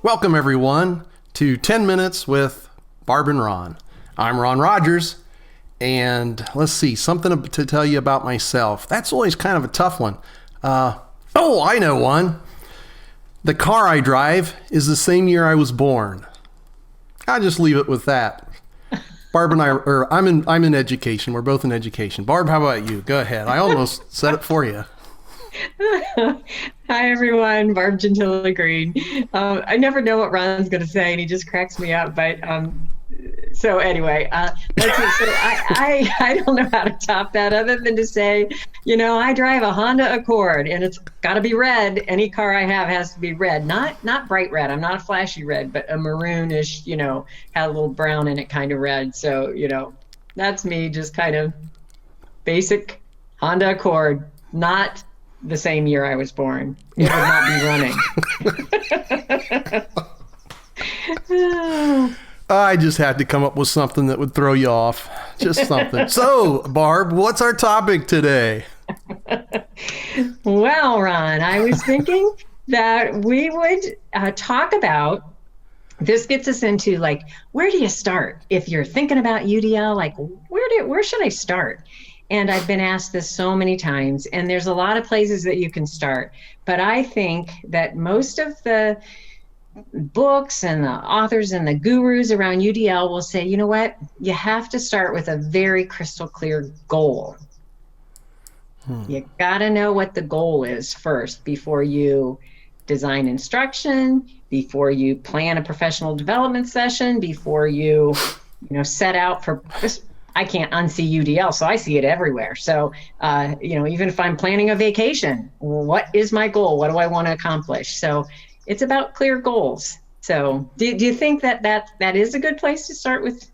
Welcome, everyone, to 10 Minutes with Barb and Ron. I'm Ron Rogers, and let's see, something to tell you about myself. That's always kind of a tough one. I know one. The car I drive is the same year I was born. I'll just leave it with that. Barb and I'm in education. We're both in education. Barb, how about you? Go ahead. I almost said it for you. Hi, everyone. Barb Gentilla Green. I never know what Ron's going to say, and he just cracks me up. But so anyway, I don't know how to top that other than to say, I drive a Honda Accord, and it's got to be red. Any car I have has to be red, not bright red. I'm not a flashy red, but a maroonish, had a little brown in it kind of red. So, that's me, just kind of basic Honda Accord, not the same year I was born. It would not be running. I just had to come up with something that would throw you off. Just something. So, Barb, what's our topic today? Well, Ron, I was thinking that we would talk about, this gets us into where do you start? If you're thinking about UDL, where should I start? And I've been asked this so many times, and there's a lot of places that you can start. But I think that most of the books and the authors and the gurus around UDL will say, you know what? You have to start with a very crystal clear goal. You got to know what the goal is first before you design instruction, before you plan a professional development session, before you, set out for this. I can't unsee UDL, so I see it everywhere. So, even if I'm planning a vacation, what is my goal? What do I want to accomplish? So it's about clear goals. So do you think that is a good place to start with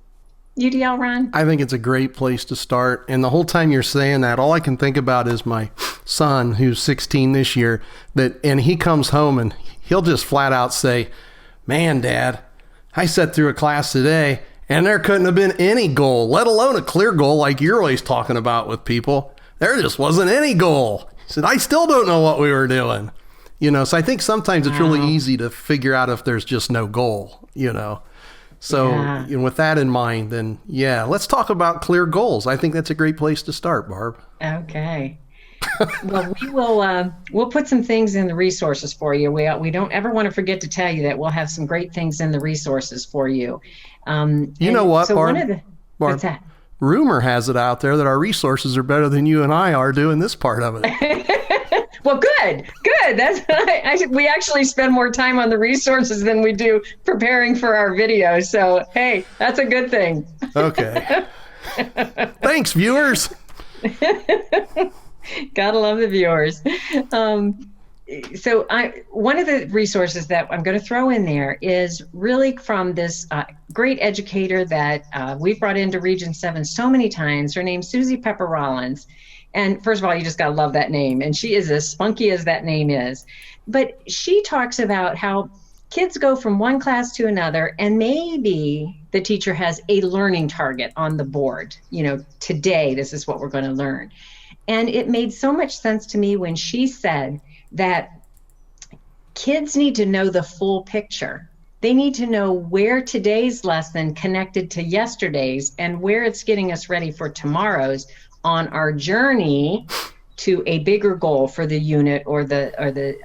UDL, Ron? I think it's a great place to start. And the whole time you're saying that, all I can think about is my son, who's 16 this year, and he comes home and he'll just flat out say, "Man, Dad, I sat through a class today and there couldn't have been any goal, let alone a clear goal like you're always talking about with people. There just wasn't any goal." He said, "I still don't know what we were doing." So I think sometimes it's really easy to figure out if there's just no goal, So with that in mind, then, let's talk about clear goals. I think that's a great place to start, Barb. Okay. Well, we'll put some things in the resources for you. We don't ever want to forget to tell you that we'll have some great things in the resources for you. You know what, so Barb? Barb? What's that? Rumor has it out there that our resources are better than you and I are doing this part of it. Well, good. That's we actually spend more time on the resources than we do preparing for our videos. So, hey, that's a good thing. Okay. Thanks, viewers. Gotta love the viewers. So one of the resources that I'm going to throw in there is really from this great educator that we've brought into Region 7 so many times. Her name's Susie Pepper Rollins. And first of all, you just got to love that name. And she is as spunky as that name is. But she talks about how kids go from one class to another, and maybe the teacher has a learning target on the board. Today, this is what we're going to learn. And it made so much sense to me when she said that kids need to know the full picture. They need to know where today's lesson connected to yesterday's and where it's getting us ready for tomorrow's on our journey to a bigger goal for the unit or the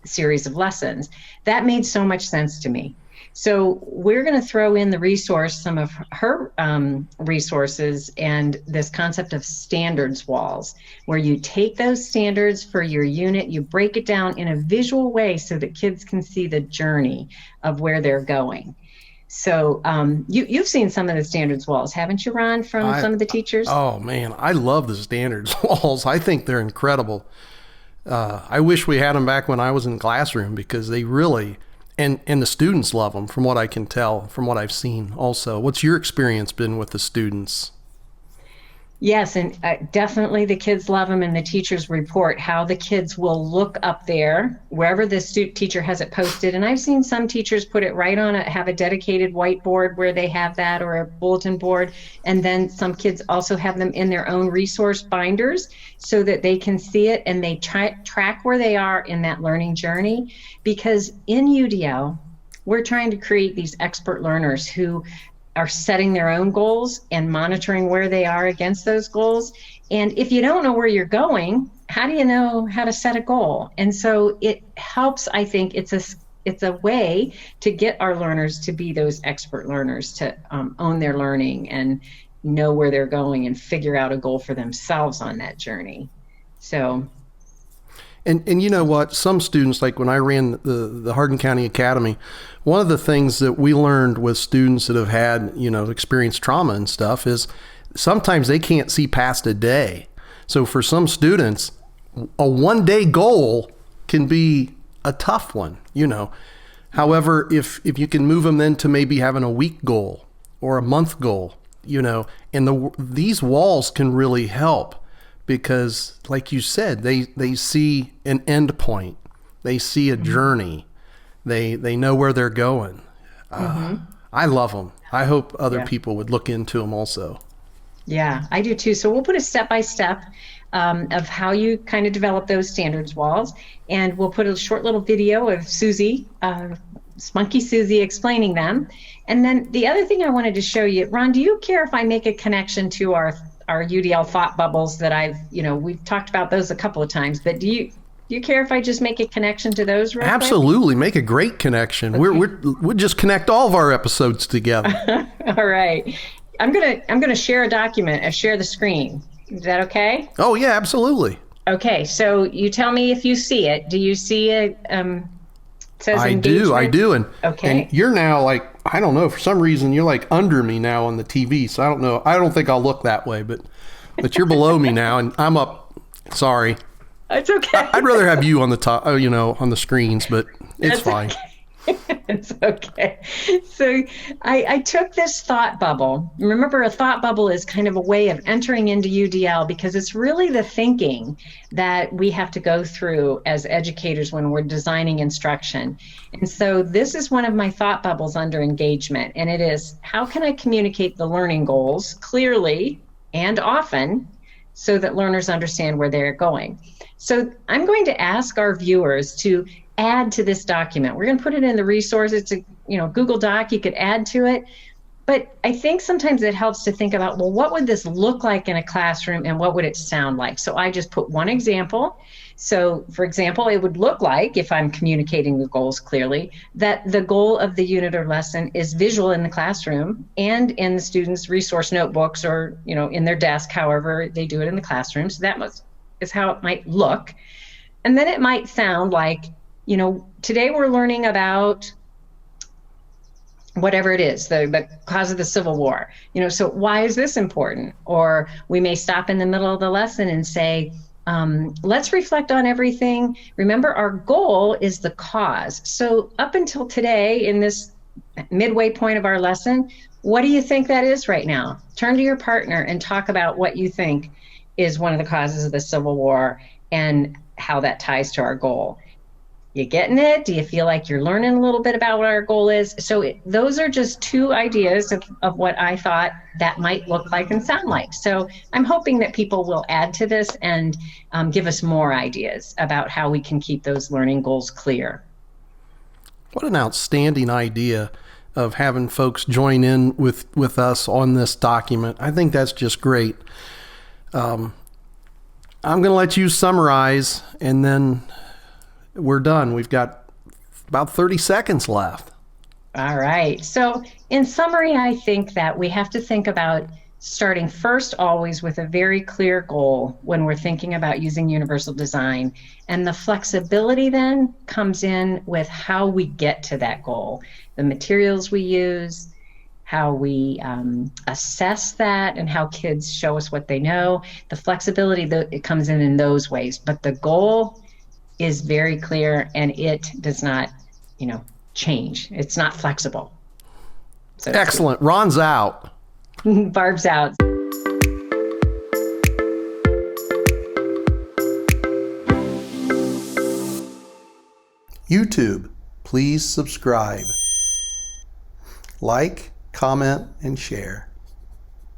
series of lessons. That made so much sense to me. So we're going to throw in the resource, some of her resources, and this concept of standards walls, where you take those standards for your unit, you break it down in a visual way so that kids can see the journey of where they're going. So you've seen some of the standards walls, haven't you, Ron, from some of the teachers? Oh, man, I love the standards walls. I think they're incredible. I wish we had them back when I was in the classroom, because they really, and the students love them, from what I can tell, from what I've seen also. What's your experience been with the students? Yes, and definitely the kids love them, and the teachers report how the kids will look up there wherever the teacher has it posted. And I've seen some teachers put it right on have a dedicated whiteboard where they have that, or a bulletin board. And then some kids also have them in their own resource binders so that they can see it and they track where they are in that learning journey. Because in UDL, we're trying to create these expert learners who are setting their own goals and monitoring where they are against those goals. And if you don't know where you're going, how do you know how to set a goal? And so it helps, I think it's a way to get our learners to be those expert learners, to own their learning and know where they're going and figure out a goal for themselves on that journey. So. And you know what? Some students, like when I ran the Hardin County Academy, one of the things that we learned with students that have had, experienced trauma and stuff is sometimes they can't see past a day. So for some students, a 1-day goal can be a tough one, However, if you can move them then to maybe having a week goal or a month goal, and these walls can really help. Because like you said, they see an end point. They see a journey. They know where they're going. I love them. I hope other people would look into them also. Yeah, I do too. So we'll put a step-by-step of how you kind of develop those standards walls. And we'll put a short little video of Susie, Spunky Susie, explaining them. And then the other thing I wanted to show you, Ron, do you care if I make a connection to our UDL thought bubbles that we've talked about those a couple of times, but do you care if I just make a connection to those real Absolutely. Quick? Make a great connection. Okay. We'll just connect all of our episodes together. All right. I'm going to share a document, share the screen. Is that okay? Oh yeah, absolutely. Okay. So you tell me if you see it. Do you see it? Says I engagement? do. And, okay. And you're now I don't know, for some reason you're under me now on the TV. So I don't know. I don't think I'll look that way, but you're below me now and I'm up. Sorry. It's okay. I'd rather have you on the top, on the screens, but it's fine. Okay. It's okay. So I took this thought bubble. Remember, a thought bubble is kind of a way of entering into UDL because it's really the thinking that we have to go through as educators when we're designing instruction. And so this is one of my thought bubbles under engagement. And it is, how can I communicate the learning goals clearly and often so that learners understand where they're going? So I'm going to ask our viewers to add to this document. We're going to put it in the resources. It's a Google Doc. You could add to it. But I think sometimes it helps to think about, well, what would this look like in a classroom and what would it sound like? So I just put one example. So for example, it would look like, if I'm communicating the goals clearly, that the goal of the unit or lesson is visual in the classroom and in the students' resource notebooks or, in their desk, however they do it in the classroom. So that is how it might look. And then it might sound like, today we're learning about whatever it is, the cause of the Civil War. So why is this important? Or we may stop in the middle of the lesson and say, let's reflect on everything. Remember, our goal is the cause. So up until today, in this midway point of our lesson, what do you think that is right now? Turn to your partner and talk about what you think is one of the causes of the Civil War and how that ties to our goal. You getting it? Do you feel like you're learning a little bit about what our goal is? So those are just two ideas of what I thought that might look like and sound like. So I'm hoping that people will add to this and give us more ideas about how we can keep those learning goals clear. What an outstanding idea of having folks join in with us on this document. I think that's just great. I'm going to let you summarize and then we're done. We've got about 30 seconds left. All right. So in summary, I think that we have to think about starting first always with a very clear goal when we're thinking about using universal design. And the flexibility then comes in with how we get to that goal, the materials we use, how we assess that, and how kids show us what they know. The flexibility, it comes in those ways. But the goal is very clear and it does not, change. It's not flexible. So excellent. Ron's out. Barb's out. YouTube, please subscribe. Like, comment, and share.